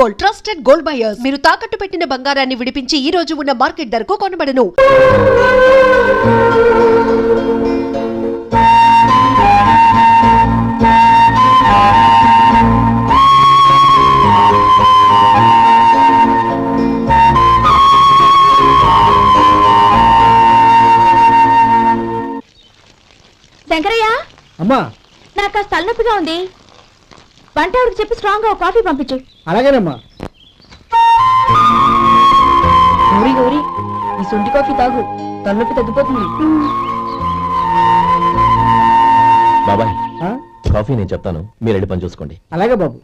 Gold, trusted gold buyers. మీరు తాకట్టు పెట్టిన బంగారాన్ని విడిపించి ఈ రోజు ఉన్న మార్కెట్ ధరకు కొనబడను. శంకరయ్య, అమ్మా నాకు కాస్త తలనొప్పిగా ఉంది. వంట ఆవిడకి చెప్పి స్ట్రాంగ్ గా కాఫీ పంపించు. అలాగేనమ్మా. గౌరీ గౌరీ, ఈ సొంటి కాఫీ తాగు, తలనొప్పి తగ్గిపోతుంది. బాబాయ్, కాఫీ నేను చెప్తాను, మీరు వెళ్ళి పని చూసుకోండి. అలాగే బాబు.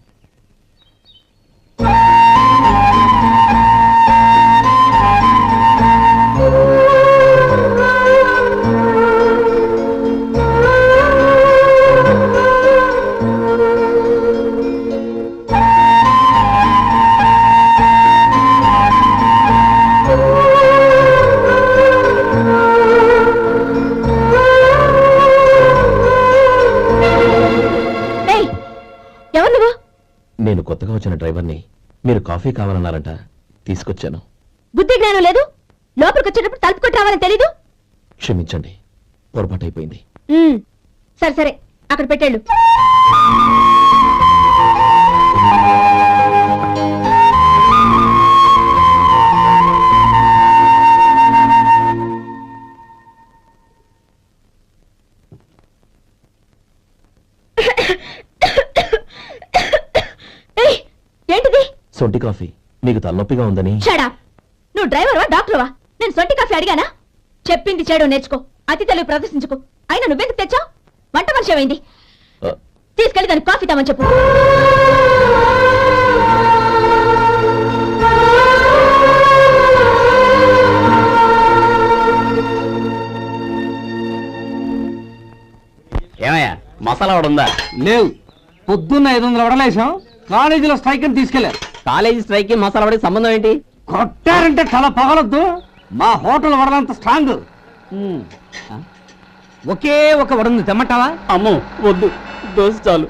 నేను కొత్తగా వచ్చిన డ్రైవర్ని, మీరు కాఫీ కావాలన్నారంట, తీసుకొచ్చాను. బుద్ధి జ్ఞానం లేదు. లోపలికి వచ్చేటప్పుడు తలుపు కొట్టి రావాలని తెలీదు. క్షమించండి, పొరపాటు అయిపోయింది. సరే సరే, అక్కడ పెట్టేళ్ళు. ఏంటిది? సొంటి కాఫీ. మీకు తలనొప్పిగా ఉందని. షడా, నువ్వు డ్రైవర్వా డాక్టర్వా? నేను సొంటి కాఫీ అడిగానా? చెప్పింది చేయడం నేర్చుకో, అతి తెలివి ప్రదర్శించుకో. అయినా నువ్వెందుకు తెచ్చావు? వంట మనిషి ఏమైంది? తీసుకెళ్ళి దానికి కాఫీ తామని చెప్పు. ఏమయ్యా, మసాలా వడ ఉందా? లేవు. పొద్దున్న 500 వడలేసాం, కాలేజీలో స్ట్రైక్ అని తీసుకెళ్లారు. కాలేజీ స్ట్రైక్ కి మసాలా వడకి సంబంధం ఏంటి? కొట్టారంటే తల పగలొద్దు. మా హోటల్ వడలంత స్ట్రాంగ్. ఒకే ఒక వడ ఉంది, తెమ్మంటావా? అమ్మో వద్దు, దోశ చాలు.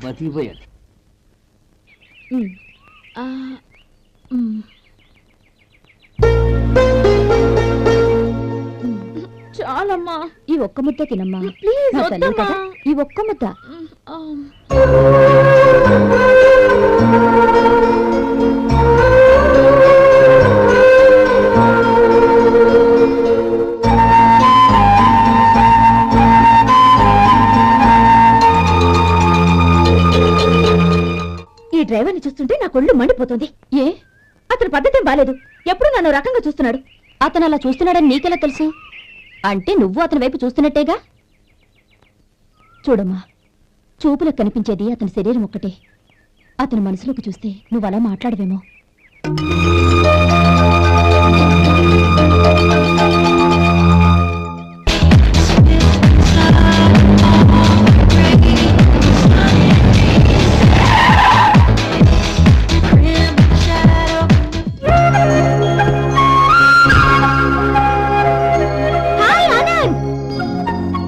బతికిపోయాడు. చాలమ్మా, ఈ ఒక్క ముద్ద తినమ్మా ప్లీజ్. ఈ ఒక్క ముద్ద. ఈ డ్రైవర్ని చూస్తుంటే నా కొళ్ళు మండిపోతుంది. ఏ, అతని పద్ధతి బాలేదు. ఎప్పుడు నన్ను రకంగా చూస్తున్నాడు. అతను అలా చూస్తున్నాడని నీకెలా తెలుసు? అంటే నువ్వు అతని వైపు చూస్తున్నట్టేగా. చూడమ్మా, చూపులకు కనిపించేది అతని శరీరం ఒక్కటే. అతని మనసులోకి చూస్తే నువ్వు అలా మాట్లాడవేమో.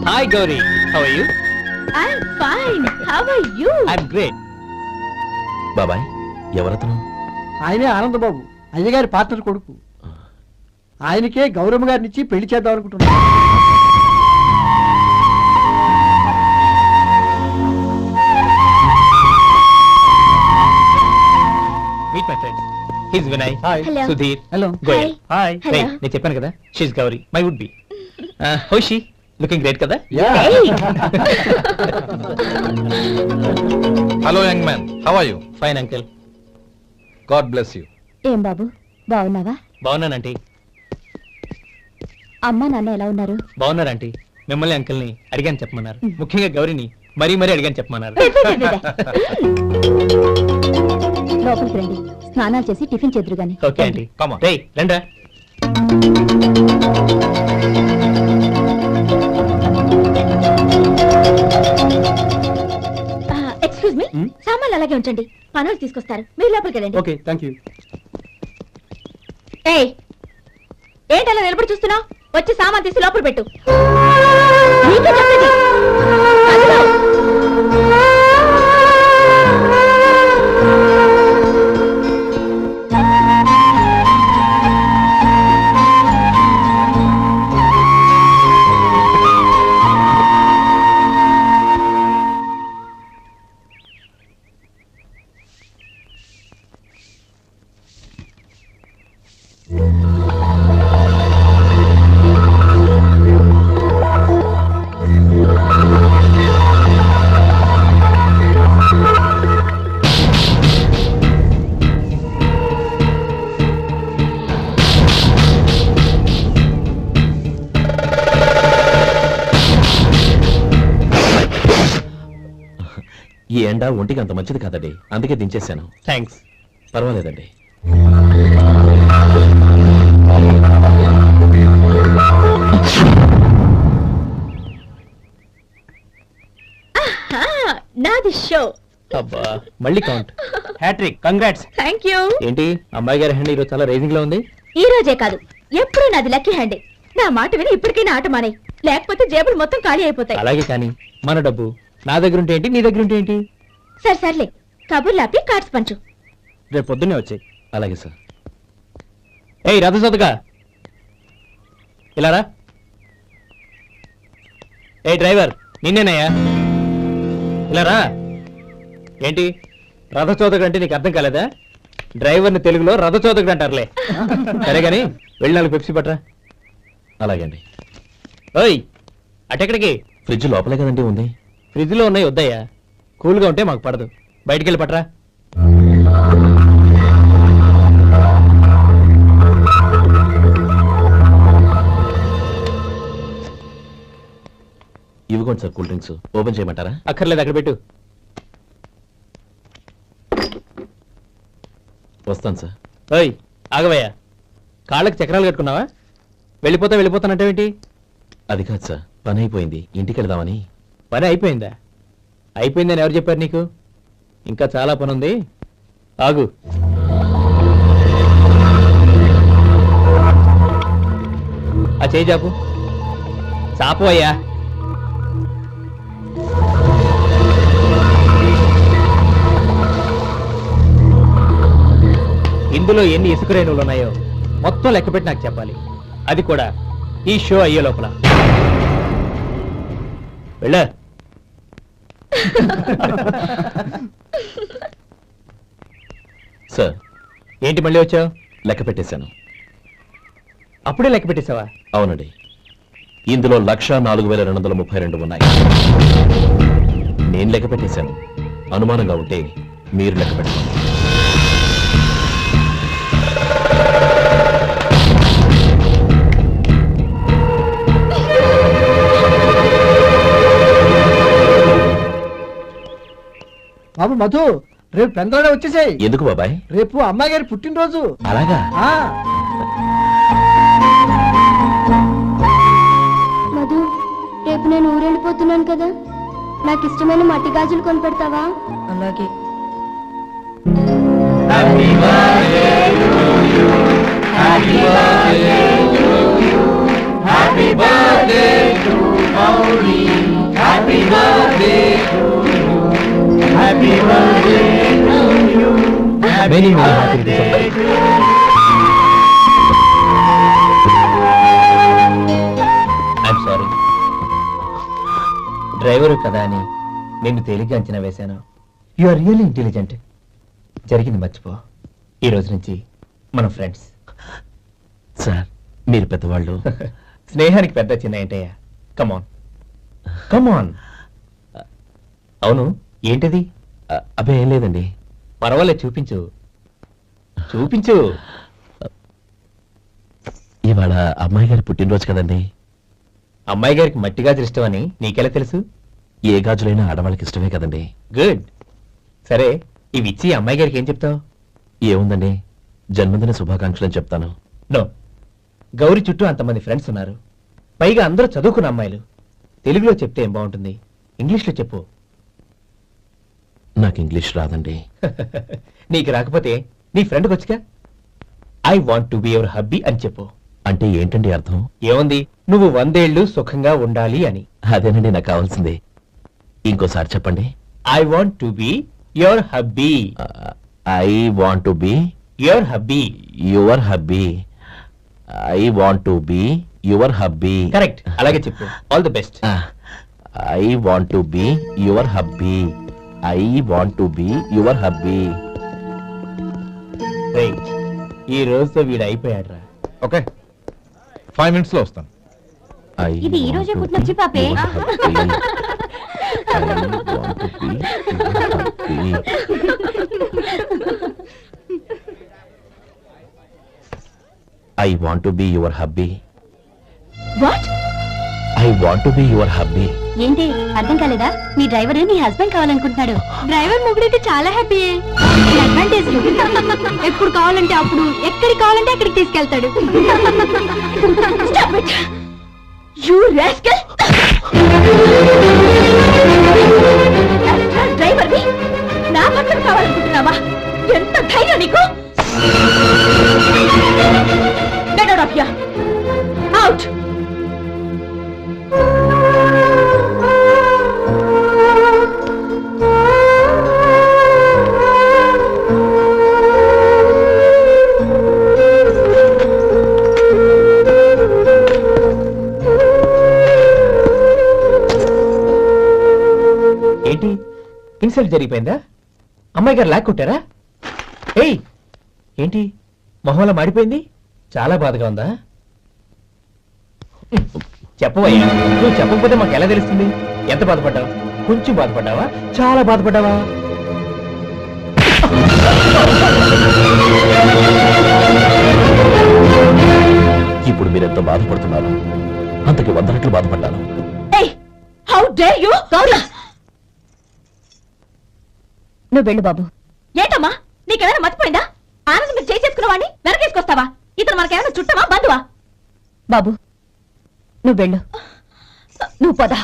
Hi Gauri, how are you? I'm fine. How are you? I'm great. బాబాయ్, ఎవరతను? ఆయనే ఆనందబాబు, అయ్యగారి పార్ట్నర్ కొడుకు. ఆయనకే గౌరమ్మ గారిని ఇచ్చి పెళ్లి చేద్దాం అనుకుంటున్నా. Meet my friend. He's Vinay. Hi. Hello. Sudhir. Hello. Goyal. Hi. Hey, Hello. నేను చెప్పాను కదా, she's Gauri, my would be. How is she? Looking great కదా? Yeah. Hello young man, how are you? Fine uncle. God bless you. ఏం బాబు, బాగున్నావా? బాగున్నానంటీ. అమ్మ నాన్న ఎలా ఉన్నారు? బాగున్నారు ఆంటీ. మిమ్మల్ని అంకుల్ని అడిగాను చెప్పమన్నారు. ముఖ్యంగా గౌరిని మరీ అడిగాను చెప్పమన్నారు. లోపలికి రండి, స్నానాలు చేసి టిఫిన్ చేద్దరు గాని. Okay aunty. Come on. రేయ్ రండ్రా. ఎక్స్క్యూజ్ మీ, సామాన్లు అలాగే ఉంచండి, పనులు తీసుకొస్తారు. మీరు లోపలికి వెళ్ళండి. Okay, thank you. ఏయ్, ఏంటలా నిలబడి చూస్తున్నావు? వచ్చి సామాన్ తీసి లోపల పెట్టు. నీకే చెప్పేది. అందులో. ఎండ ఒంటికి అంత మంచిది కాదండి, అందుకే దించేశాను. థ్యాంక్స్. పర్వాలేదండి. నాది షో. అబ్బా మళ్ళీ count. Hat trick, congrats. Thank you. ఏంటి అమ్మాయి గారి హ్యాండ్ ఈరోజు చాలా రైజింగ్ లో ఉంది? ఈ రోజే కాదు, ఎప్పుడూ నాది లక్కీ హ్యాండే. నా మాట విని ఇప్పటికైనా ఆట మానే, లేకపోతే జేబులు మొత్తం ఖాళీ అయిపోతాయి. అలాగే కానీ మన డబ్బు నా దగ్గర ఉంటే ఏంటి, నీ దగ్గర ఉంటే ఏంటి? సరే సర్లే, కబుర్లు ఆపి కార్డ్స్ పంచు. రేపు పొద్దున్నే వచ్చాయి. అలాగే సార్. ఏయ్ రథ సోదగా, ఇలా రా. ఏ డ్రైవర్, నిన్నేనయ్యా, ఇలా రా. ఏంటి రథచోదకుడు అంటే నీకు అర్థం కాలేదా? డ్రైవర్ని తెలుగులో రథచోదకుడు అంటారులే. సరే గాని వెళ్ళి 4 పెప్సీ పట్రా. అలాగే అండి. ఓయ్ అటెక్కడికి? ఫ్రిడ్జ్ లోపలే కదండి ఉంది. ఫ్రిడ్జ్ లో ఉన్నాయి, వద్దయ్యా. కూల్గా ఉంటే మాకు పడదు. బయటికి వెళ్ళి పట్రా. ఇవ్వకోండి సార్ కూల్ డ్రింక్స్. ఓపెన్ చేయమంటారా? అక్కర్లేదు, అక్కడ పెట్టు. వస్తాను సార్. ఓయ్ ఆగవయ్యా, కాళ్ళకి చక్రాలు కట్టుకున్నావా? వెళ్ళిపోతానంటే అది కాదు సార్, పని అయిపోయింది, ఇంటికి వెళదామని. పని అయిపోయిందా? అయిపోయిందని ఎవరు చెప్పారు నీకు? ఇంకా చాలా పని ఉంది, ఆగు. ఆ చేయి చాపు. చాపు అయ్యా. ఇందులో ఎన్ని ఇసుక రేణువులు ఉన్నాయో మొత్తం లెక్కపెట్టి నాకు చెప్పాలి. అది కూడా ఈ షో అయ్యే లోపల. వెళ్ళ. సార్ ఏంటి మళ్ళీ వచ్చావు? లెక్క పెట్టేశాను. అప్పుడే లెక్క పెట్టేశావా? అవునండి, ఇందులో 1,04,232 ఉన్నాయి. నేను లెక్క పెట్టేశాను. అనుమానంగా ఉంటే మీరు లెక్క పెట్టండి. బాబు మధు, రేపు పెందలాడే వచ్చేసాయి. ఎందుకు బాబాయ్? రేపు అమ్మాయి గారి పుట్టినరోజు. అలాగా? మధు, రేపు నేను ఊరెళ్ళిపోతున్నాను కదా, నాకు ఇష్టమైన మట్టి గాజులు కొనిపెడతావా? అలాగే. Many happy returns. I'm sorry. Driver కదా అని నిన్ను తేలిగ్గా అంచనా వేశాను. You are really intelligent. జరిగింది మర్చిపో. ఈ రోజు నుంచి మనం ఫ్రెండ్స్. సార్ మీరు పెద్దవాళ్ళు. స్నేహానికి పెద్ద చిన్న ఏంటయ్యా? కమాన్ కమాన్. అవును, ఏంటిది? అబ్బే ఏం లేదండి. పర్వాలేదు, చూపించు చూపించు. ఇవాళ అమ్మాయి గారి పుట్టినరోజు కదండి. అమ్మాయి గారికి మట్టి గాజులు ఇష్టం అని నీకెలా తెలుసు? ఏ గాజులైనా ఆడవాళ్ళకి ఇష్టమే కదండి. గుడ్. సరే, ఇవి ఇచ్చి అమ్మాయి గారికి ఏం చెప్తావు? ఏముందండి, జన్మదిన శుభాకాంక్షలు అని చెప్తాను. నో, గౌరీ చుట్టూ అంతమంది ఫ్రెండ్స్ ఉన్నారు, పైగా అందరూ చదువుకున్న అమ్మాయిలు. తెలుగులో చెప్తే ఏం బాగుంటుంది, ఇంగ్లీష్లో చెప్పు. నాకు ఇంగ్లీష్ రాదండి. నీకు రాకపోతే నీ ఫ్రెండ్కి వచ్చిగా I want to be your hubby అని చెప్పు. అంటే ఏంటండి అర్థం? ఏముంది, నువ్వు 100 ఏళ్ళు సుఖంగా ఉండాలి అని. అదేనండి నాకు కావాల్సింది. ఇంకోసారి చెప్పండి. I want to be your hubby. I want to be your hubby. Your hubby. I want to be your hubby. Correct, అలాగే చెప్పు. All the best. I want to be your hubby. I want to be your hubby. ఈ రోజుతో వీడు అయిపోయాడ్రా. Okay, 5 minutes లో వస్తాను. ఇది ఈ రోజే పుట్టినొచ్చి పాపే. I want to be your hubby. What? I want to be your hubby. ఏంటి అర్థం కాలేదా? మీ డ్రైవర్ నీ హస్బెండ్ కావాలనుకుంటున్నాడు. డ్రైవర్ మొగుడైతే చాలా హ్యాపీ. అడ్వాంటేజ్ ఎప్పుడు కావాలంటే అప్పుడు, ఎక్కడికి కావాలంటే అక్కడికి తీసుకెళ్తాడు. You rascal! డ్రైవర్ నా భర్తను కావాలనుకుంటున్నావా? ఎంత ధైర్యం నీకు! Get out of here! Out! ఏంటి ఇన్సల్ట్ జరిగిపోయిందా? అమ్మాయి గారు లాక్ కొట్టారా? ఏయ్ ఏంటి మొహంలో మాడిపోయింది? చాలా బాధగా ఉందా? చెప్పవయ్యా, నువ్వు చెప్పకపోతే మాకు ఎలా తెలుస్తుంది? ఎంత బాధపడ్డావు? కొంచెం బాధపడ్డావా? చాలా బాధపడ్డావా? ఇప్పుడు మీరెంత బాధపడుతున్నారు, అంతకి 100 రెట్లు బాధపడ్డాను. How dare you? నువ్వు వెళ్ళు బాబు. ఏంటమ్మా నీకేమైనా మర్చిపోయిందా? ఆనందం మీరు చేసేసుకున్న వాడిని వెనకేసుకొస్తావా? ఇతను మనకేమైనా చుట్టమా బంధువా? బాబు నువ్వు వెళ్ళు. నువ్వు పద.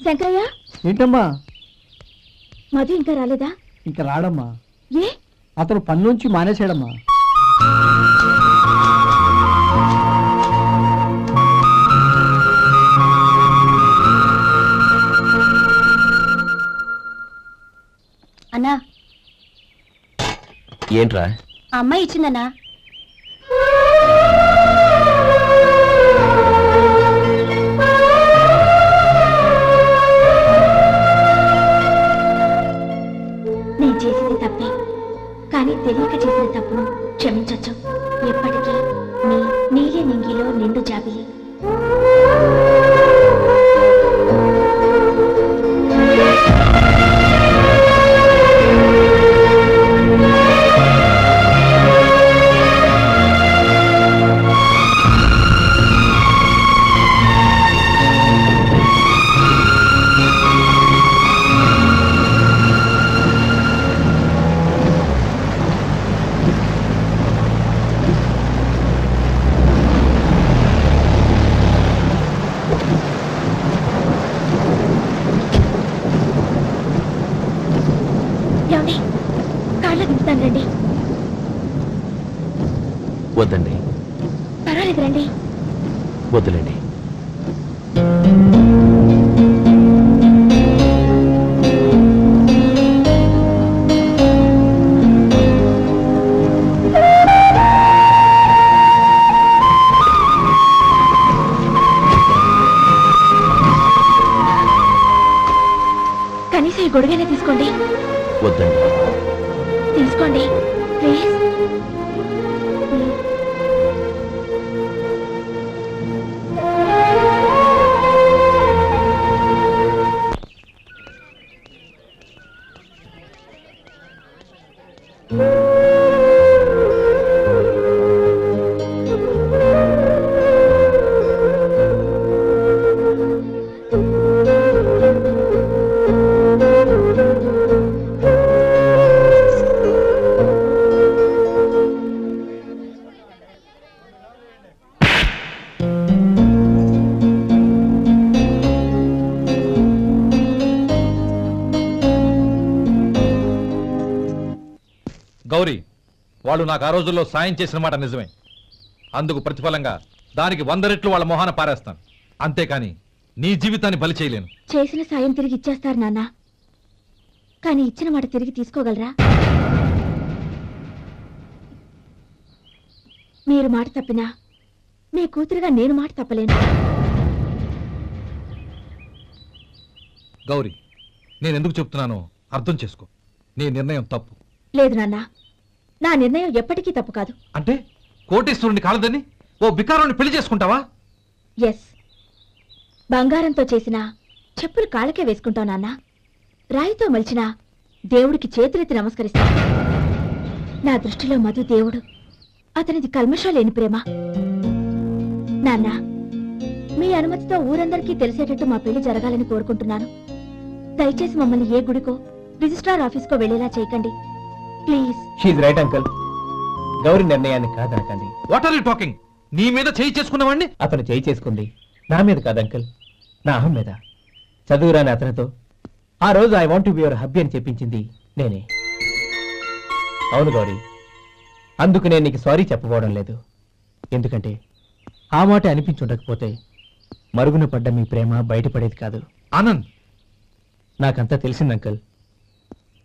శంకరయ్య, ఏంటమ్మా? మధు ఇంకా రాలేదా? ఇంకా రాడమ్మా. ఏ? అతను పనిలోంచి మానేశాడమ్మా. అన్నా, ఏంట్రా? ఆ అమ్మాయి ఇచ్చిందన్నా. నేను చేసింది తప్పే, కానీ తెలియక చేసిన తప్పును క్షమించొచ్చు. ఎప్పటికీ నీ నీలి నింగిలో నిండు జాబిలి. రండి. వద్దండి. పర్వాలేదు రండి. వద్దులేండి. కనీసం ఈ గొడుగైనా తీసుకోండి. వద్దండి. తీసుకోండి ప్లీజ్. గౌరీ, వాళ్ళు నాకు ఆ రోజుల్లో సాయం చేసిన మాట నిజమే. అందుకు ప్రతిఫలంగా దానికి 100 రెట్లు వాళ్ళ మొహాన పారేస్తాను. అంతేకాని నీ జీవితాన్ని బలి చేయలేను. చేసిన సాయం తిరిగి ఇచ్చేస్తారు నాన్న, కానీ ఇచ్చిన మాట తిరిగి తీసుకోగలరా? మీరు మాట తప్పినా మీ కూతురుగా నేను మాట తప్పలేను. గౌరీ, నేనెందుకు చెప్తున్నానో అర్థం చేసుకో. నీ నిర్ణయం తప్పు. లేదు నాన్న, నా నిర్ణయం ఎప్పటికీ తప్పు కాదు. అంటే కోటేశ్వరుని కాలదని ఓ బికారుని పెళ్లి చేసుకుంటావా? ఎస్, బంగారంతో చేసిన చెప్పులు కాళ్ళకే వేసుకుంటావు నాన్న. రాయితో మలిచిన దేవుడికి చేతులెత్తి నమస్కరిస్తా. నా దృష్టిలో మధు దేవుడు, అతనిది కల్మషం లేని ప్రేమ. నాన్న, మీ అనుమతితో ఊరందరికీ తెలిసేటట్టు మా పెళ్లి జరగాలని కోరుకుంటున్నాను. దయచేసి మమ్మల్ని ఏ గుడికో రిజిస్ట్రార్ ఆఫీస్కో వెళ్లేలా చేయకండి please. She's right uncle. Gauri నిర్ణయాన్ని కాదనకండి. What are you talking? నీ మీద చేయి చేసుకున్నవాడిని అతను చేయి చేసుకుంది నా మీద కాదు అంకుల్, నా అహం మీద. చదువురాని అతనితో ఆ రోజు I want be your hubby అని చెప్పించింది నేనే. అవును గౌరీ, అందుకు నేను నీకు సారీ చెప్పబోవడం లేదు. ఎందుకంటే ఆ మాట అనిపించుండకపోతే మరుగున పడ్డ మీ ప్రేమ బయటపడేది కాదు. ఆనంద్, నాకంతా తెలిసింది అంకుల్.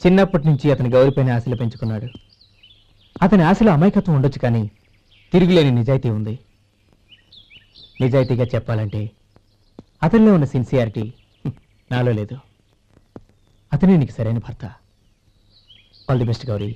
చిన్నప్పటి నుంచి అతని గౌరీపైన ఆశలు పెంచుకున్నాడు. అతని ఆశలో అమాయకత్వం ఉండొచ్చు, కానీ తిరుగులేని నిజాయితీ ఉంది. నిజాయితీగా చెప్పాలంటే అతనిలో ఉన్న సిన్సియారిటీ నాలో లేదు. అతనే నీకు సరైన భర్త. All the best Gauri.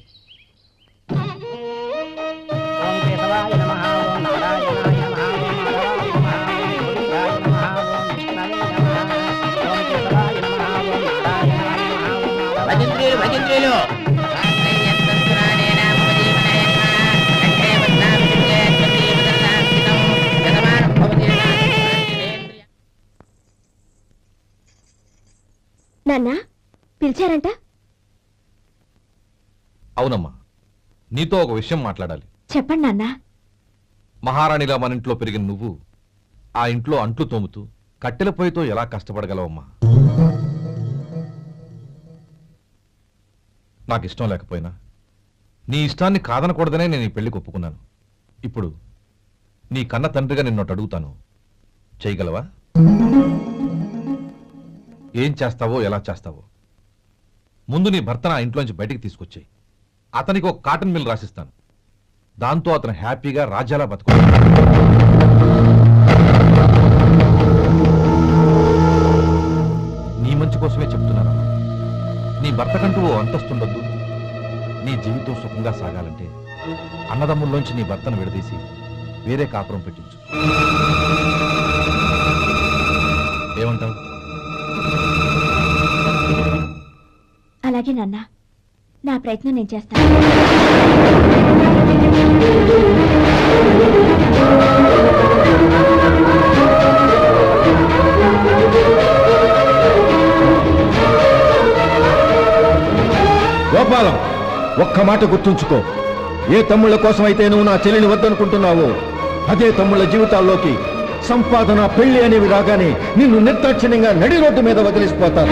నాన్న, పిలిచారంట? అవునమ్మా, నీతో ఒక విషయం మాట్లాడాలి. చెప్పండి నాన్న. మహారాణిలా మన ఇంట్లో పెరిగిన నువ్వు ఆ ఇంట్లో అంట్లు తోముతూ కట్టెల పొయ్యితో ఎలా కష్టపడగలవమ్మా? నాకు ఇష్టం లేకపోయినా నీ ఇష్టాన్ని కాదనకూడదనే నేను ఈ పెళ్లికి ఒప్పుకున్నాను. ఇప్పుడు నీ కన్న తండ్రిగా నిన్నొకటి అడుగుతాను, చేయగలవా? ఏం చేస్తావో, ఎలా చేస్తావో ముందు నీ భర్తను ఆ ఇంట్లోంచి బయటికి తీసుకొచ్చాయి. అతనికి ఒక కాటన్ మిల్ రాసిస్తాను. దాంతో అతను హ్యాపీగా రాజ్యాలా బతుకుతాడు. నీ మంచి కోసమే చెప్తున్నాను. నీ భర్తకంటూ ఓ అంతస్తుండొద్దు. నీ జీవితం సుఖంగా సాగాలంటే అన్నదమ్ముల్లోంచి నీ భర్తను విడదీసి వేరే కాపురం పెట్టించు. ఏమంటావు? అలాగే నాన్న, నా ప్రయత్నం నేను చేస్తాను. గోపాలం, ఒక్క మాట గుర్తుంచుకో. ఏ తమ్ముళ్ళ కోసమైతే నువ్వు నా చెల్లిని వద్దనుకుంటున్నావో అదే తమ్ముళ్ళ జీవితాల్లోకి సంపాదన, పెళ్లి అనేవి రాగానే నిన్ను నిర్దాక్షిణ్యంగా నడి రోడ్డు మీద వదిలిసిపోతారు.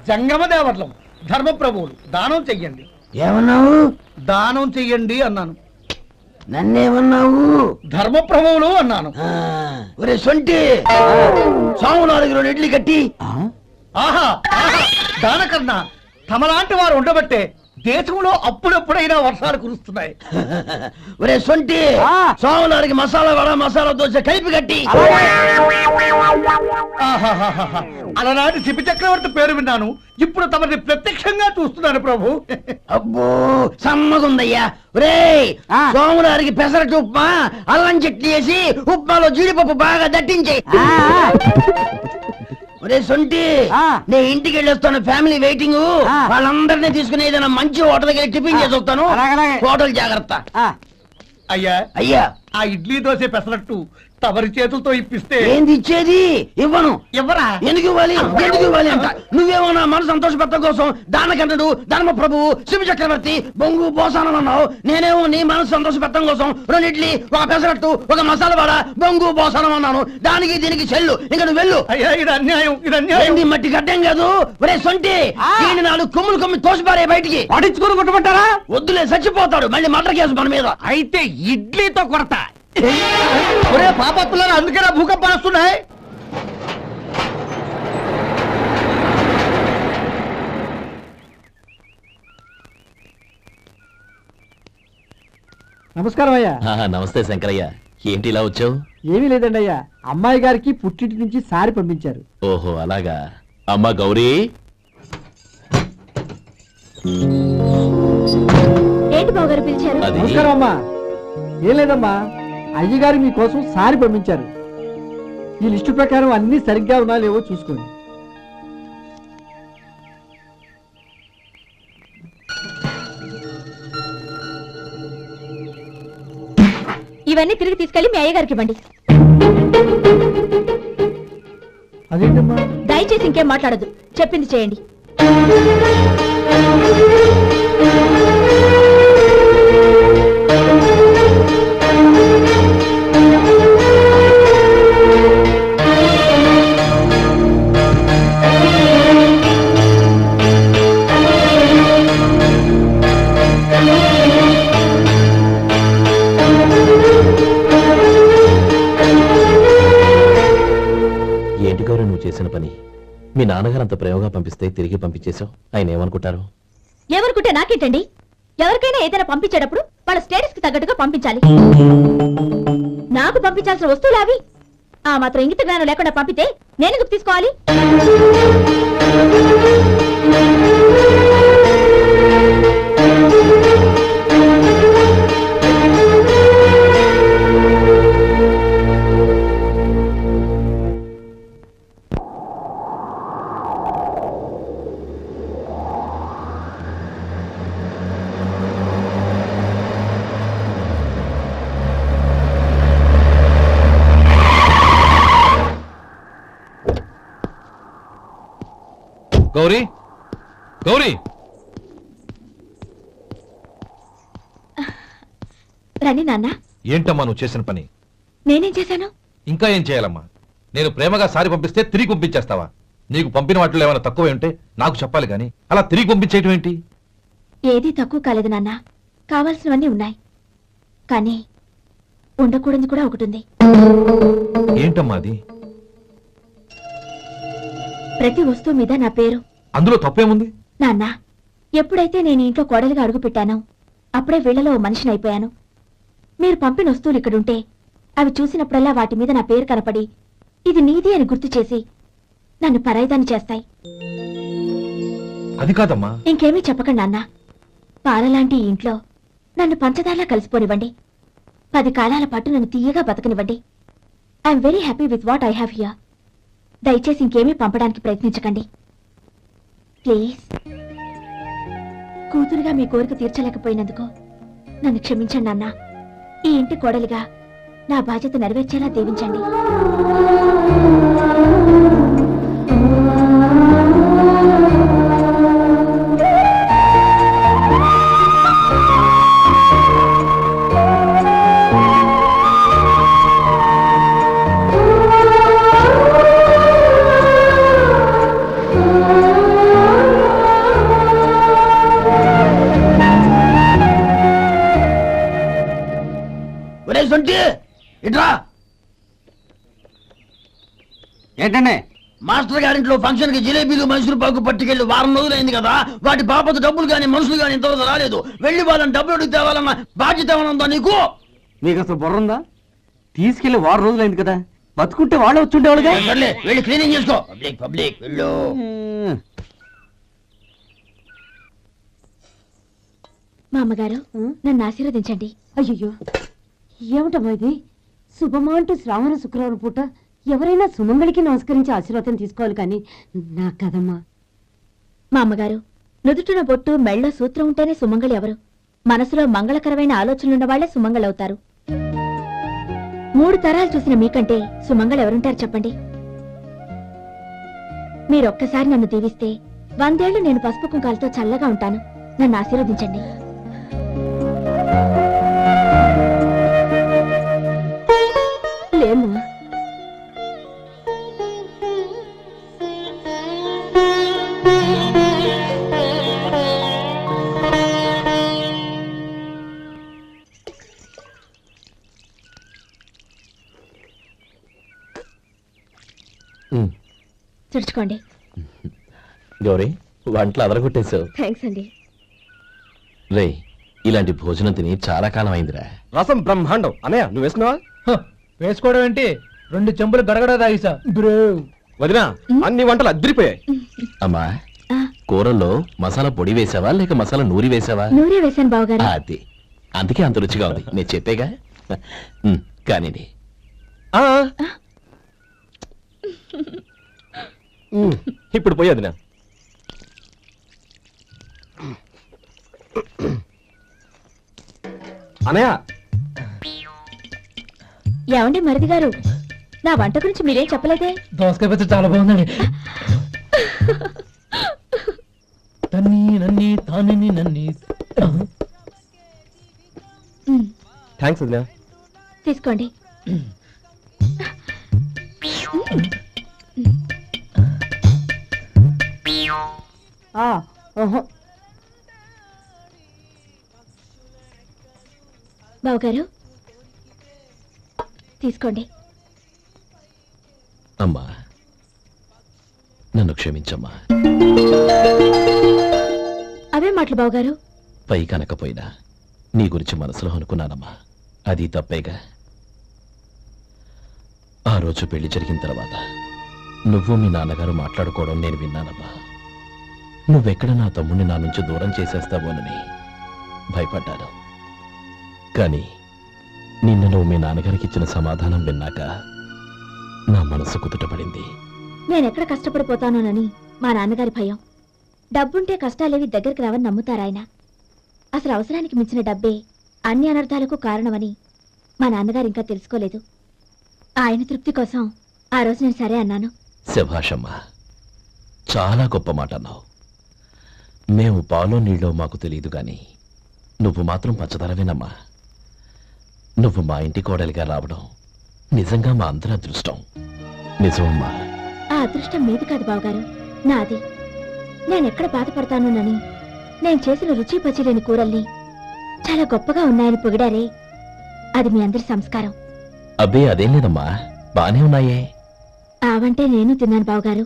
జంగమదేవర్లం, ధర్మప్రభువులు, దానం చెయ్యండి. ఏమన్నావు? దానం చెయ్యండి అన్నాను. నన్నేమన్నావు? ధర్మప్రభువులు అన్నాను. ఒరే సొంటి, సోమవారికి 2 ఇడ్లీ కట్టి. ఆహా, దానకన్నా తమలాంటి వారు ఉండబట్టే దేశంలో అప్పుడెప్పుడైనా వర్షాలు కురుస్తున్నాయి. ఒరే సొంటి, సోమవారికి మసాలా వడ, మసాలా దోశ కలిపి కట్టి. ఆహాహాహా, అలనాటి శిపి చక్రవర్తి పేరు విన్నాను, ఇప్పుడు తమని ప్రత్యక్షంగా చూస్తున్నాను ప్రభు. అబ్బో సమ్మగుందయ్యా. ఒరే, సోమవారికి పెసరట్టు ఉప్మా, అల్లం చట్నీ వేసి ఉప్మాలో జీడిపప్పు బాగా దట్టించే. ఒరే సొంటి, నేను ఇంటికి వెళ్ళొస్తాను, ఫ్యామిలీ వెయిటింగ్. వాళ్ళందరినీ తీసుకుని ఏదైనా మంచి హోటల్కి వెళ్ళి టిఫిన్ చేసి వస్తాను. హోటల్ జాగ్రత్త. అయ్యా అయ్యా, ఆ ఇడ్లీ దోశ పెసరట్టు తమరి చేతులతో ఇప్పిస్తే. ఏంది ఇచ్చేది? ఇవ్వను. ఎవరా? ఎందుకు ఇవ్వాలి? ఎందుకు ఇవ్వాలి అంట? నువ్వేమో నా మనసు సంతోషపెట్టడం కోసం దానకంటుడు, ధర్మ ప్రభువు, శివ చక్రవర్తి, బొంగు బోసానం అన్నావు. నేనేమో నీ మనసు సంతోషపెట్టడం కోసం 2 ఇడ్లీ, ఒక పెసరట్టు, ఒక మసాలా వడ, బొంగు బోసానం అన్నాను. దానికి దీనికి చెల్లు. ఇంకా నువ్వు వెళ్ళు. అయ్యా, ఇది అన్యాయం, ఇది అన్యాయం. ఏంది మట్టి గడ్డం కాదు. ఒరే సొంటి, దీన్ని 4 కొమ్ములు కొమ్మి తోసిపారే బయటికి. పడించుకుని కొట్టమంటారా? వద్దులే, చచ్చిపోతాడు. మళ్ళీ మర్డర్ కేసు మన మీద. అయితే ఇడ్లీతో కొడతా. ఒరే పాపత్తులారా, అందుకేనా భూకంపాలు వస్తున్నాయి? నమస్కారం అయ్యా. నమస్తే శంకరయ్య, ఏంటి ఇలా వచ్చావు? ఏమీ లేదండి అయ్యా, అమ్మాయి గారికి పుట్టింటి నుంచి సారి పంపించారు. ఓహో అలాగా. అమ్మా గౌరీ, ఏంటి బావగారు పిలిచారు? అది నమస్కారం అమ్మా. ఏం లేదమ్మా, అయ్యగారు మీకోసం సారి పంపించారు. ఈ లిస్టు ప్రకారం అన్ని సరిగ్గా ఉన్నా లేవో చూసుకోండి. ఇవన్నీ తిరిగి తీసుకెళ్లి మీ అయ్యగారికి ఇవ్వండి. అదేంటమ్మా? దయచేసి ఇంకేం మాట్లాడద్దు, చెప్పింది చేయండి. ఏంటి గౌరీ నువ్వు చేసిన పని? మీ నాన్నగారు అంత ప్రేమగా పంపిస్తే తిరిగి పంపించేశావు. ఆయన ఏమనుకుంటారు? ఎవరుకుంటే నాకేంటండి? ఎవరికైనా ఏదైనా పంపించేటప్పుడు వాళ్ళ స్టేటస్ కి తగ్గట్టుగా పంపించాలి. నాకు పంపించాల్సిన వస్తువులు అవి. ఆ మాత్రం ఇంగిత జ్ఞానం లేకుండా పంపితే నేను తీసుకోవాలి. గౌరీ, గౌరీ, రండి నాన్న. ఏంటమ్మా నువ్వు చేసిన పని? నేనేం చేశాను? ఇంకా ఏం చేయాలమ్మా? నేను ప్రేమగా సారి పంపిస్తే తిరిగి పంపించేస్తావా? నీకు పంపిన వాటిలో ఏమైనా తక్కువ ఉంటే నాకు చెప్పాలి కానీ అలా తిరిగి పంపించేయటం ఏంటి? ఏదీ తక్కువ కాలేదు నాన్న, కావాల్సినవన్నీ ఉన్నాయి. కానీ ఉండకూడదు కూడా ఒకటి ఉంది. ఏంటమ్మా అది? ప్రతి వస్తువు మీద నా పేరు. అందులో తప్పేముంది? నాన్న, ఎప్పుడైతే నేను ఇంట్లో కోడలిగా అడుగు పెట్టానో అప్పుడే వీళ్లలో మనిషిని అయిపోయాను. మీరు పంపిన వస్తువులు ఇక్కడుంటే అవి చూసినప్పుడల్లా వాటి మీద నా పేరు కనపడి ఇది నీది అని గుర్తు చేసి నన్ను పరాయిదాన్ని చేస్తాయి. అది కాదమ్మా. ఇంకేమీ చెప్పకండి నాన్న. పాలలాంటి ఈ ఇంట్లో నన్ను పంచదారలా కలిసిపోనివ్వండి. 10 కాలాల పాటు నన్ను తీయగా బతకనివ్వండి. I'm very happy with what I have here. దయచేసి ఇంకేమీ పంపడానికి ప్రయత్నించకండి ప్లీజ్. కూతురుగా మీ కోరిక తీర్చలేకపోయినందుకు నన్ను క్షమించండి నాన్న. ఈ ఇంటి కోడలిగా నా బాధ్యత నెరవేర్చేలా దీవించండి. ఇట్రా. ఏంటండి? మాస్టర్ గారింట్లో ఫంక్షన్ కి జిలేబీలు మైసూరు పాకు పట్టుకెళ్ళి వారం రోజులైంది కదా. వాటి బాపత డబ్బులు కానీ మనుషులు కానీ ఇంతవరకు రాలేదు. వెళ్ళి వాళ్ళని డబ్బులు అడిగి తేవాలన్న బాధ్యత ఏమైనా ఉందా నీకు? మీకు అసలు బుర్ర ఉందా? తీసుకెళ్లి 6 రోజులైంది కదా, బతుకుంటే వాళ్ళు వచ్చుండేవాళ్ళుగా. సర్లే, వెళ్ళి క్లీనింగ్ చేసుకో. పబ్లిక్ వెళ్ళు. మా అమ్మగారు నన్ను ఆశీర్వదించండి. అయ్యో, ఏమిటమ్మా ఇది? శుభమా అంటూ శ్రావణ శుక్రవారం పూట ఎవరైనా సుమంగళికి నమస్కరించి ఆశీర్వాదం తీసుకోవాలి కానీ నా కదమ్మా. మా అమ్మగారు, నుదుటిన బొట్టు మెళ్ళ సూత్రం ఉంటేనే సుమంగళి ఎవరు? మనసులో మంగళకరమైన ఆలోచనలున్న వాళ్లే సుమంగళవుతారు. 3 తరాలు చూసిన మీకంటే సుమంగళ ఎవరుంటారు చెప్పండి? మీరొక్కసారి నన్ను దీవిస్తే 100 ఏళ్లు నేను పసుపు కుంకాలతో చల్లగా ఉంటాను. నన్ను ఆశీర్వదించండి. లేమ్మా, తుడుచుకోండి. గౌరీ వంటలు అదరగొట్టేశావు. థ్యాంక్స్ అండి. రే ఇలాంటి భోజనం తిని చాలా కాలం అయిందిరా. రసం బ్రహ్మాండం. అన్నయ్య నువ్వు వేసుకున్నావా? వేసుకోవడం ఏంటి, 2 చెంబులు గడగడ తాగిసా. వదినా అన్ని వంటలు అద్దరిపోయాయి. అమ్మా కూరల్లో మసాలా పొడి వేసావా లేక మసాలా నూరి వేసావా? నూరే వేశాను బావగారు. అది అందుకే అంత రుచిగా ఉంది. నేను చెప్పేగా. కానీ ఇప్పుడు పోయి వదినా. అన్నయ్య ఏమండి మరిది గారు, నా వంట గురించి మీరేం చెప్పలేదే? దోసకాయ పచ్చడి చాలా బాగుందండి. తన్ని నన్ని తాని నన్ని. థ్యాంక్స్ వదినా. తీసుకోండి. బావగారు తీసుకోండి. అమ్మా నన్ను క్షమించమ్మా. అవే మాటలు బావగారు. పై కనకపోయినా నీ గురించి మనసులో అనుకున్నానమ్మా. అది తప్పేగా. ఆ రోజు పెళ్లి జరిగిన తర్వాత నువ్వు మీ నాన్నగారు మాట్లాడుకోవడం నేను విన్నానమ్మా. నువ్వెక్కడ నా తమ్ముడిని నా నుంచి దూరం చేసేస్తావోనని భయపడ్డాను. కానీ నిన్న నువ్వు మీ నాన్నగారికి ఇచ్చిన సమాధానం విన్నాక నా మనసు కుదుటపడింది. నేనెక్కడ కష్టపడిపోతానోనని మా నాన్నగారి భయం. డబ్బుంటే కష్టాలేవి దగ్గరికి రావని నమ్ముతారాయన. అసలు అవసరానికి మించిన డబ్బే అన్ని అనర్థాలకు కారణమని మా నాన్నగారు ఇంకా తెలుసుకోలేదు. ఆయన తృప్తి కోసం ఆ రోజు నేను సరే అన్నాను. శభాషమ్మా, చాలా గొప్ప మాట అన్నావు. మేము పాలో నీళ్ళో మాకు తెలియదు గాని నువ్వు మాత్రం పచ్చదరవేనమ్మా. నువ్వు మా ఇంటి కోడలిగా రావడం నిజంగా మా అందరి అదృష్టం. నిజమమ్మా. ఆ అదృష్టం మీది కాదు బావగారు, నాది. నేనెక్కడ బాధపడతానోనని నేను చేసిన రుచి పచిలేని కూరల్ని చాలా గొప్పగా ఉన్నాయని పొగిడారే, అది మీ అందరి సంస్కారం. అబ్బే అదేం లేదమ్మా, బానే ఉన్నాయే. ఆవంటే నేను తిన్నాను బావగారు,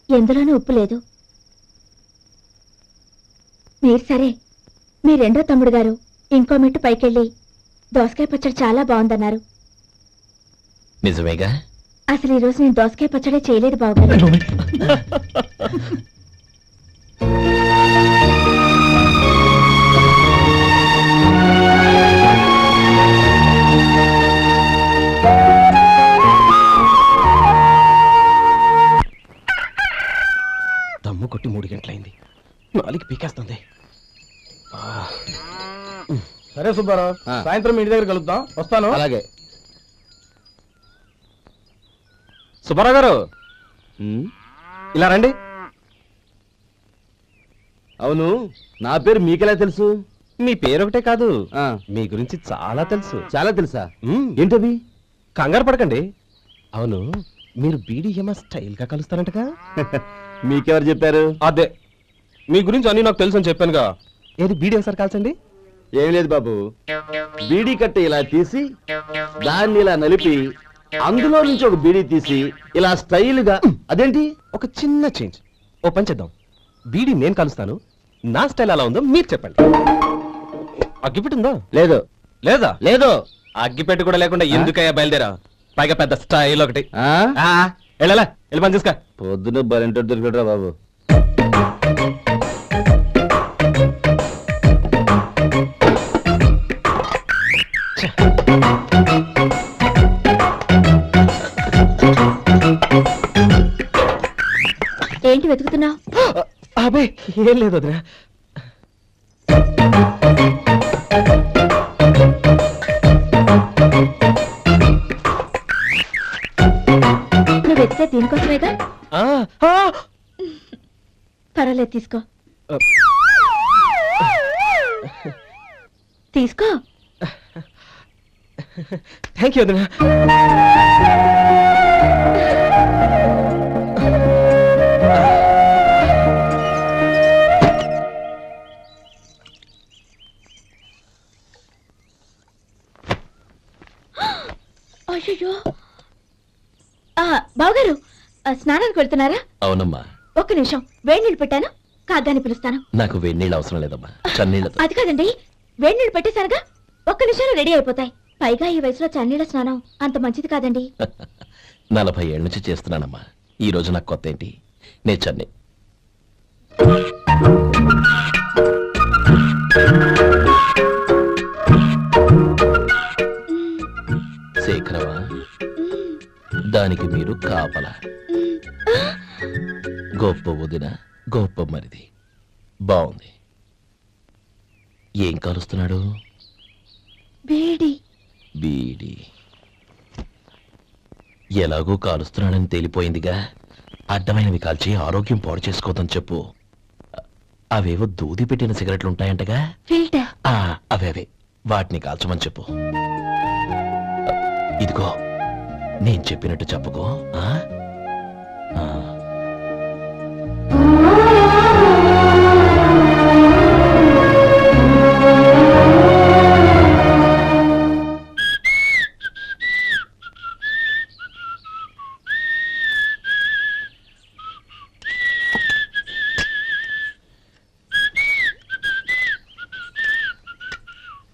ఎందులోనూ ఉప్పు లేదు. మీరు సరే, మీ రెండో తమ్ముడు గారు ఇంకో మెట్టు పైకెళ్ళి దోసకాయ పచ్చడి చాలా బాగుందన్నారు. నిజమేగా? అసలు ఈ రోజు నేను దోసకాయ పచ్చడే చేయలేదు బావగారు. దమ్ము కొట్టి 3 గంటలైంది. 4కి పీకేస్తుంది. సరే సుబ్బారావు, సాయంత్రం ఇంటి దగ్గర కలుద్దాం. వస్తాను. అలాగే. సుబ్బారావు గారు ఇలా రండి. అవును, నా పేరు మీకెలా తెలుసు? మీ పేరు ఒకటే కాదు, మీ గురించి చాలా తెలుసు. చాలా తెలుసా? ఏంటది? కంగారు పడకండి. అవును, మీరు బీడీఎంఆ స్టైల్ గా కలుస్తారంటగా? మీకెవరు చెప్పారు? అదే, మీ గురించి అన్ని నాకు తెలుసు అని చెప్పానుగా. ఏది బీడీ ఒకసారి కాల్చండి. ఏం లేదు బాబు, బీడీ కట్ట ఇలా తీసి దాన్ని ఇలా నలిపి అందులో నుంచి ఒక బీడీ తీసి ఇలా స్టైల్ గా. అదేంటి? ఒక చిన్న చేంజ్. ఓ పని చేద్దాం, బీడీ నేను కలుస్తాను, నా స్టైల్ అలా ఉందో మీరు చెప్పండి. అగ్గిపెట్టుందా? లేదు. లేదా? లేదు. అగ్గిపెట్టు కూడా లేకుండా ఎందుకయ్యా బయలుదేరా? పైగా పెద్ద స్టైల్ ఒకటి. వెళ్ళాలా? వెళ్ళి పని చూసుకో. పొద్దున బరింటో దొరికడరా బాబు. ఏంటి వెతుకుతున్నావు? అబే ఏం లేదు వదినా. నువ్వు వెతికే దీనికోసమేగా. పర్వాలేదు, తీసుకో తీసుకో. థ్యాంక్ యూ వదినా. అయ్యో బావగారు, స్నానానికి వెళ్తున్నారా? అవునమ్మా. ఒక్క నిమిషం, వేడి నీళ్ళు పెట్టాను, కాగ్గాని పిలుస్తాను. నాకు వేడి నీళ్ళు అవసరం లేదమ్మా, చన్నీళ్ళతో. అది కాదండి, వేడి నీళ్ళు పెట్టేశారుగా, ఒక్క నిమిషంలో రెడీ అయిపోతాయి. పైగా ఈ వయసులో చన్నీళ్ళ స్నానం అంత మంచిది కాదండి. 40 ఏళ్ళ నుంచి చేస్తున్నానమ్మా, ఈ రోజు నాకు కొత్త ఏంటి? నేను చన్నీ. శేఖరవా, దానికి మీరు కాపలా. గొప్ప వదిన, గొప్ప మరిది. బాగుంది. ఏం కాలుస్తున్నాడు? బీడి. బీడి ఎలాగో కాలుస్తున్నాడని తేలిపోయిందిగా. అడ్డమైనవి కాల్చి ఆరోగ్యం పాడు చేసుకోదని చెప్పు. అవేవో దూది పెట్టిన సిగరెట్లు ఉంటాయంటగా, అవే వాటిని కాల్చమని చెప్పు. ఇదిగో నేను చెప్పినట్టు చెప్పుకో.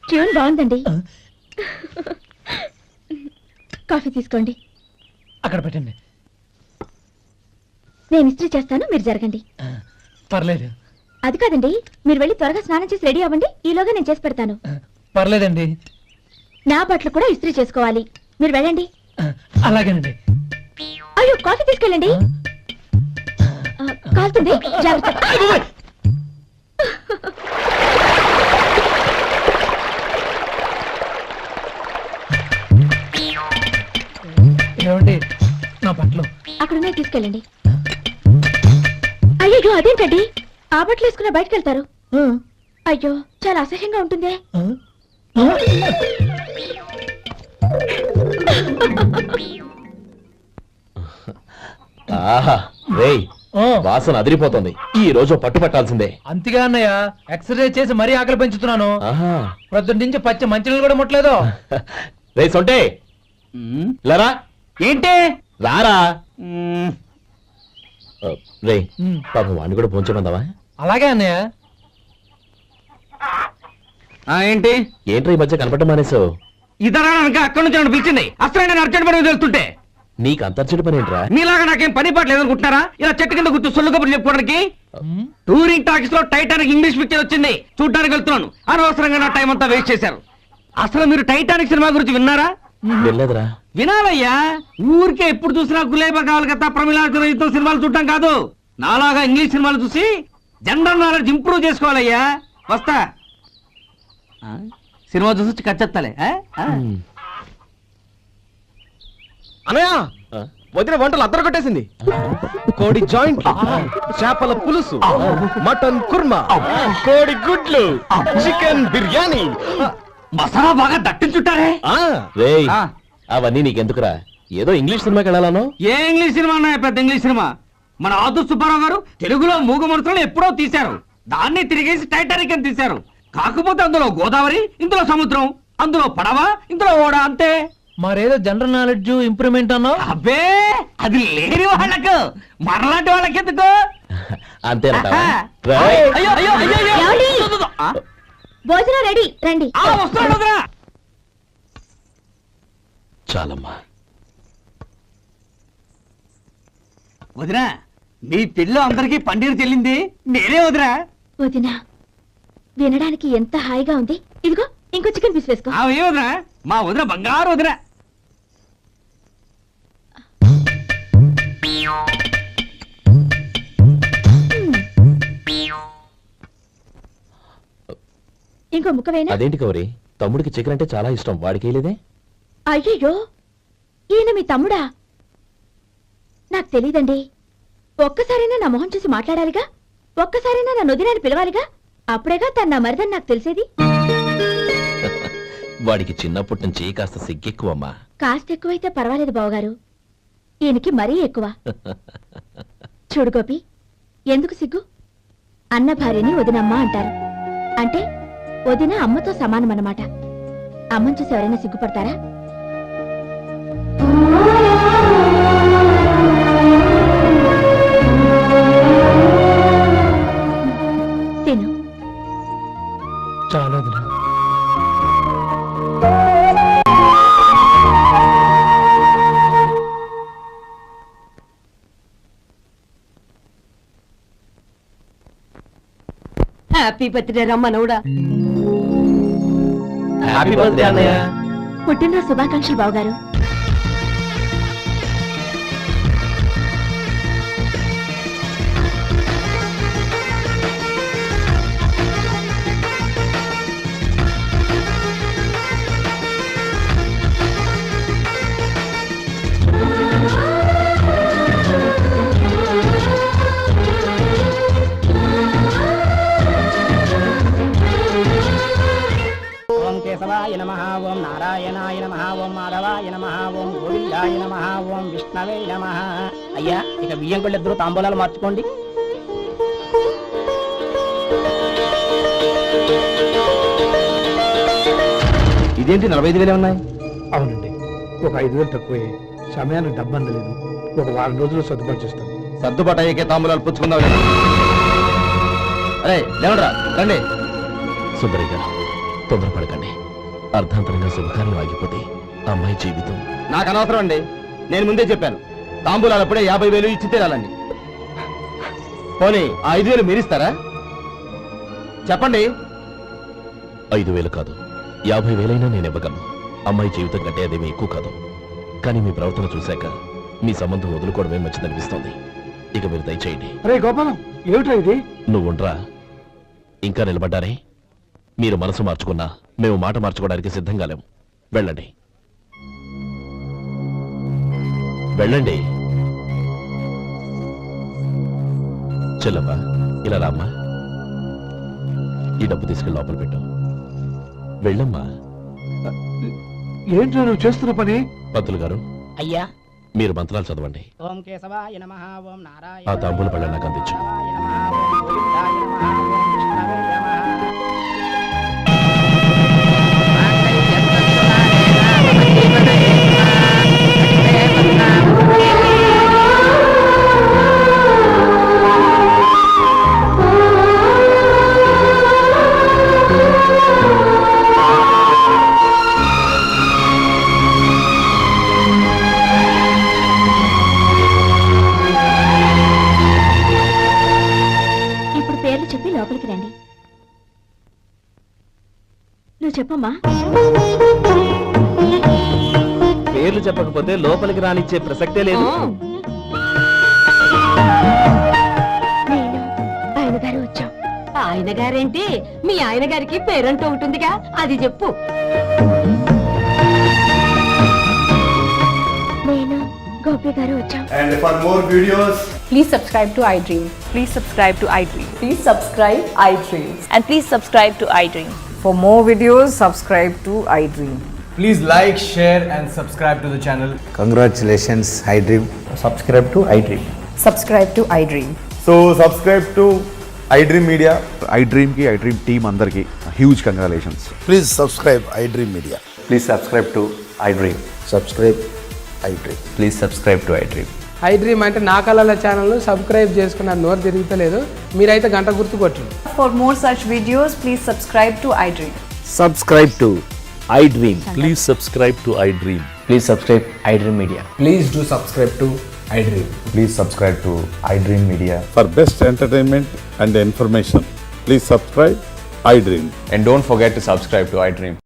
ట్యూన్ బాగుందండి. కాఫీ తీసుకోండి. అక్కడ పెట్టండి. నేను ఇస్త్రీ చేస్తాను, మీరు జరగండి. పర్లేదు. అది కాదండి, మీరు వెళ్ళి త్వరగా స్నానం చేసి రెడీ అవ్వండి, ఈలోగా నేను చేసి పెడతాను. పర్లేదండి. నా బట్టలు కూడా ఇస్త్రీ చేసుకోవాలి, మీరు వెళ్ళండి. అలాగేనండి. అయ్యో, కాఫీ తీసుకెళ్ళండి. కాలుతుంది, జాగ్రత్త. ఏమండి, నా బట్టలు అక్కడున్నా తీసుకెళ్ళండి. అయ్యో, అదేంటండి, ఆ బట్టలు వేసుకున్న బయటకు వెళ్తారు? అయ్యో, చాలా అసహ్యంగా ఉంటుందే. ఆహా, రేయ్, వాసన అదిరిపోతుంది. ఈ రోజు పట్టు పట్టాల్సిందే. అంతగా అన్నయ్య, ఎక్సర్సైజ్ చేసి మరీ ఆకలి పెంచుతున్నాను. ప్రొద్దున నుంచి పచ్చి మంచినీళ్ళు కూడా ముట్టలేదు. రే సొంటే, లరా. ఏంటి? రారా. రే, పాపం వాడిని కూడా పోంచమందావా? అలాగే అన్నయ్య. ఏంటి ఏంట్రా ఈ మధ్య కనపడటం మానేసావు? ఇతర అక్కడి నుంచి నన్ను పిలిచింది. అసలు నేను అర్జెంట్ పని తెలుస్తుంటే నీకు అంతర్చడి పని ఏంట్రా? మీలాగా నాకేం పని పాట లేదనుకుంటున్నారా? ఇలా చెట్టు కింద గుర్తు సొల్లు కబుర్లు చెప్పుకోవడానికి. టూరింగ్ టాకీస్ లో టైటానిక్ ఇంగ్లీష్ పిక్చర్ వచ్చింది, చూడడానికి వెళ్తున్నాను. అనవసరంగా నా టైం అంతా వేస్ట్ చేశారు. అసలు మీరు టైటానిక్ సినిమా గురించి విన్నారా? వెళ్ళలేదురా. వినాలయ్యా, ఊరికే ఎప్పుడు చూసినా గులేబా కావాలి కదా, ప్రమిళాతో సినిమాలు చూడటం కాదు. నాలాగా ఇంగ్లీష్ సినిమాలు చూసి జనరల్ నాలెడ్జ్ ఇంప్రూవ్ చేసుకోవాలయ్యా. వస్తా. సినిమా చూసి కచ్చెత్తాలే. అనయ్య, వదిన వంటలు అద్దరు కొట్టేసింది. కోడి జాయింట్, చేపల పులుసు, మటన్ కుర్మా, కోడి గుడ్లు, చికెన్ బిర్యానీ, మసాలా బాగా దట్టించుంటారే. రేయ్, అవన్నీ నీకెందుకురా? ఏదో ఇంగ్లీష్ సినిమాకి వెళ్ళాలను. ఏ ఇంగ్లీష్ సినిమా అన్నా? పెద్ద ఇంగ్లీష్ సినిమా. మన ఆదు సుబ్బారావు గారు తెలుగులో మూగమరుతులను ఎప్పుడో తీశారు. దాన్ని తిరిగేసి టైటానిక్ అని తీశారు. కాకపోతే అందులో గోదావరి, ఇందులో సముద్రం, అందులో పడవ, ఇందులో ఓడ, అంతే. మరేదో జనరల్ నాలెడ్జ్ ఇంప్రూవ్మెంట్ అన్నా? అబ్బే, అది లేని వాళ్ళకు, మరలాంటి వాళ్ళకి ఎందుకు? అంతేనంటావా? అయ్యో అయ్యో అయ్యో, భోజనం రెడీ, రండి. వస్తున్నాడు వదినా. చాలమ్మా. వదినా, మీ పెళ్ళి అందరికీ పన్నీరు చెల్లింది నేనే వదినా. వదినా, వినడానికి ఎంత హాయిగా ఉంది. ఇదిగో ఇంకో చికెన్ పీస్ వేసుకో. ఏ వదినా, మా వదిన బంగారు వదినా. ఇంకో ముక్క వేయనా? అదేంటి కౌరి, తమ్ముడికి చికెన్ అంటే చాలా ఇష్టం, వాడికి వేయలేదే? అయ్యయ్యో, ఈయన మీ తమ్ముడా? నాకు తెలీదండి. ఒక్కసారైనా నా మొహం చూసి మాట్లాడాలిగా, ఒక్కసారైనా నా నొదినాన్ని పిలవాలిగా, అప్పుడేగా తన నా మరిదని నాకు తెలిసేది. వాడికి చిన్నప్పటి నుంచి కాస్త సిగ్గెక్కువమ్మా. కాస్త ఎక్కువైతే పర్వాలేదు బావగారు, ఈయనకి మరీ ఎక్కువ. చూడు గోపి, ఎందుకు సిగ్గు? అన్న భార్యని వదినమ్మ అంటారు. అంటే వదిన అమ్మతో సమానమన్నమాట. అమ్మని చూసి ఎవరైనా సిగ్గుపడతారా? హ్యాపీ బర్త్డే రమ్మనవుడా. హ్యాపీ బర్త్డే అన్నయ్య. పుట్టిన శుభాకాంక్షలు బావగారు. ఓం కేశవాయ నమః, ఓం నారాయణాయ నమః, ఓం మాధవాయ నమః, ఓం గోవిందాయ నమః, ఓం విష్ణవే నమః. అయ్యా ఇక బియ్యం కూడా ఇద్దరు తాంబూలాలు మార్చుకోండి. ఇదేంటి 45,000 ఉన్నాయి? అవునండి, ఒక 5,000 తక్కువే. సమయానికి డబ్బు అందలేదు. ఒక వారం రోజుల్లో సర్దుబాటు చేస్తాను. సర్దుబాటు అయ్యే తాంబూలాలు పుచ్చుకుందాం. అరే లేవరా రండి. సుందరి గారు తొందరపడకండి. అర్ధాంతరంగా శుభకార్యం ఆగిపోతే అమ్మాయి జీవితం. నాకు అనవసరం అండి, నేను ముందే చెప్పాను. తాంబూలాలు అప్పుడే 50,000 ఇచ్చి తీరాలండి. పోనీ ఆ 5,000 మీరిస్తారా? చెప్పండి. 5,000 కాదు, 50,000 నేను ఇవ్వగలను. అమ్మాయి జీవితం కంటే అదేమీ ఎక్కువ కాదు. కానీ మీ ప్రవర్తన చూశాక మీ సంబంధం వదులుకోవడమే మంచిదనిపిస్తోంది. ఇక మీరు దయచేయండి. అరే గోపాలం, ఏమిటా ఇది? నువ్వుండ్రా. ఇంకా నిలబడ్డారే? మీరు మనసు మార్చుకున్నా మేము మాట మార్చుకోవడానికి సిద్ధంగా లేము. వెళ్ళండి వెళ్ళండి. చెల్లమ్మా ఇలా రామ్మా. ఈ డబ్బు తీసుకెళ్ళి లోపల పెట్టు. వెళ్ళమ్మా. ఏంటో నువ్వు చేస్తున్న పని? పంతులు గారు అయ్యా మీరు మంత్రాలు చదవండి. ఓం కేశవాయ నమః, ఓం ఆ నారాయణ తాంబూల పళ్ళ నాకు అందించు. ఇప్పుడు పేర్లు చెప్పి లోపలికి రండి. నువ్వు చెప్పమ్మా. పేర్లు చెప్పకపోతే లోపలికి రానిచ్చే ప్రసక్తే లేదు. నేను ఆయన గారు వచ్చాం. ఆయన గారేంటి, మీ ఆయన గారికి పేరంటూ ఉంటుందిగా, అది చెప్పు. నేను గోపి గారు వచ్చాం. And for more videos, Please subscribe to iDream. Please subscribe to iDream. Please subscribe iDream. And please subscribe to iDream. For more videos, subscribe to iDream. please like, share and subscribe to the channel. Congratulations, iDream. Subscribe to iDream. Subscribe to iDream. So subscribe to iDream Media. iDream కి iDream team అందరికి huge congratulations. Please subscribe iDream Media. Please subscribe to iDream. Subscribe iDream. Please subscribe to iDream. iDream అంటే నా కళల ఛానల్ను subscribe చేసుకున్న నోరు తిరుగుతలేదు. మీరైతే గంట గుర్తు కొట్టండి. For more such videos, please subscribe to iDream. Subscribe to iDream. Please subscribe to iDream. Please subscribe iDream Media. Please do subscribe to iDream. Please subscribe to iDream Media. For best entertainment and information please subscribe iDream. And don't forget to subscribe to iDream.